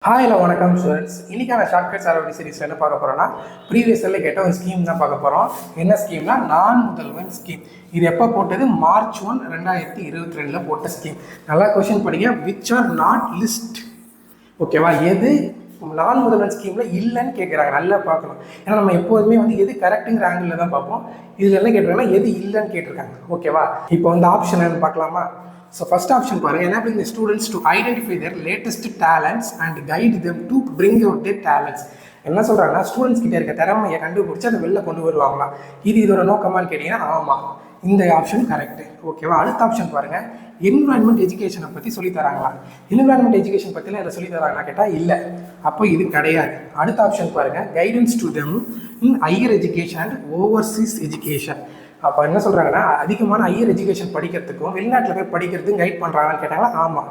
Hi இல்லை வணக்கம் students. இன்னைக்கான ஷார்ட்கட்ஸ் அரவடி சீரிஸில் என்ன பார்க்க போகிறோம்னா ப்ரீவியஸ் இயரில் கேட்ட ஒரு ஸ்கீம் தான் பார்க்க போகிறோம். என்ன ஸ்கீம்னா நான் முதல்வன் ஸ்கீம். இது எப்போ போட்டது? March 1, 2022 போட்ட ஸ்கீம். நல்லா கொஸ்டின் படிங்க. Which are not list. ஓகேவா? எது நான் முதல்வன் ஸ்கீமில் இல்லைன்னு கேட்குறாங்க. நல்லா பார்க்கணும். ஏன்னா நம்ம எப்போதுமே எது கரெக்டுங்கிற ஆங்கிளில் தான் பார்ப்போம். இதில் என்ன கேட்டிருக்காங்கன்னா எது இல்லைன்னு கேட்டிருக்காங்க. ஓகேவா? இப்போ ஆப்ஷன் என்னன்னு பார்க்கலாமா? So first option பாருங்க, enabling the students to identify their latest talents and guide them to bring out their talents. என்ன சொல்றாங்கன்னா ஸ்டூடெண்ட்ஸ் கிட்ட இருக்க திறமையை கண்டுபிடிச்சு அதை வெளில கொண்டு வருவாங்களாம். இதோட நோக்கமான்னு கேட்டீங்கன்னா ஆமாம், இந்த ஆப்ஷன் கரெக்ட். ஓகேவா? அடுத்த ஆப்ஷன் பாருங்க, என்விரான்மெண்ட் எஜுகேஷனை பற்றி சொல்லி தராங்களா? என்விரான்மெண்ட் எஜுகேஷன் பற்றிலாம் இதை சொல்லி தராங்களா கேட்டால் இல்லை, அப்போ இது கிடையாது. அடுத்த ஆப்ஷன் பாருங்க, guidance to them in higher education and Overseas education. அப்போ என்ன சொல்கிறாங்கன்னா அதிகமான ஹையர் எஜுகேஷன் படிக்கிறதுக்கும் வெளிநாட்டில் போய் படிக்கிறதுக்கும் கைட் பண்ணுறாங்கன்னு கேட்டாங்களா? ஆமாம்.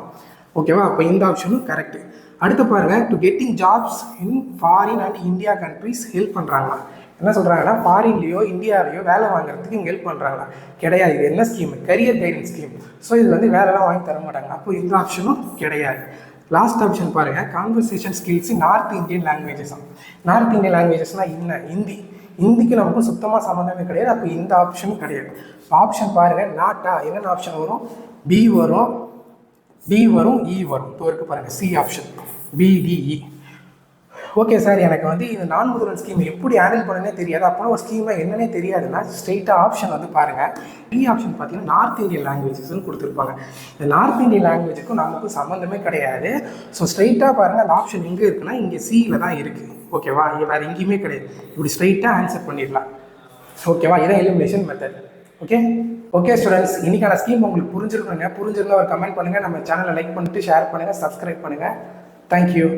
ஓகேவா? அப்போ இந்த ஆப்ஷனும் கரெக்டு. அடுத்து பாருங்கள், to getting jobs in foreign and India countries help பண்ணுறாங்களா? என்ன சொல்கிறாங்கன்னா ஃபாரின்லேயோ இந்தியாவிலையோ வேலை வாங்குறதுக்கு இங்கே ஹெல்ப் பண்ணுறாங்களா? கிடையாது. இது என்ன scheme? Career guidance scheme. So இது வேலைலாம் வாங்கி தர மாட்டாங்க. அப்போ இந்த ஆப்ஷனும் கிடையாது. லாஸ்ட் ஆப்ஷன் பாருங்கள், conversation skills in North Indian languages. North Indian லாங்குவேஜஸ்னால் என்ன? ஹிந்திக்கு நமக்கு சுத்தமாக சம்மந்தமே கிடையாது. அப்போ இந்த ஆப்ஷனும் கிடையாது. ஆப்ஷன் பாருங்கள், நாட்டா என்னென்ன ஆப்ஷன் வரும்? பி வரும், டி வரும், இ வரும். இப்போ இருக்கு பாருங்கள், C option, PDE. Okay sir, எனக்கு இது நான் முதல்வன் ஸ்கீம் எப்படி ஹேண்டில் பண்ணனே தெரியாது, அப்போனா ஒரு ஸ்கீமை என்னன்னே தெரியாதுன்னா ஸ்ட்ரெயிட்டாக ஆப்ஷன் பாருங்கள். டி ஆப்ஷன் பார்த்தீங்கன்னா நார்த் இந்தியன் லாங்குவேஜஸ்ன்னு கொடுத்துருப்பாங்க. இந்த நார்த் இந்தியன் லாங்குவேஜுக்கும் நமக்கு சம்மந்தமே கிடையாது. ஸோ ஸ்ட்ரெயிட்டாக பாருங்கள், அந்த ஆப்ஷன் எங்கே இருக்குன்னா இங்கே சியில் தான் இருக்குது. ஓகேவா? வேறு எங்கேயுமே கிடையாது. இப்படி ஸ்ட்ரைட்டாக ஆன்சர் பண்ணிடலாம். ஓகேவா? இதான் எலிமினேஷன் மெத்தட். ஓகே ஸ்டூடெண்ட்ஸ், இன்னைக்கான ஸ்கீம் உங்களுக்கு புரிஞ்சிருந்தா ஒரு கமெண்ட் பண்ணுங்கள். நம்ம சேனலை லைக் பண்ணிட்டு ஷேர் பண்ணுங்கள், சப்ஸ்கிரைப் பண்ணுங்கள். தேங்க்யூ.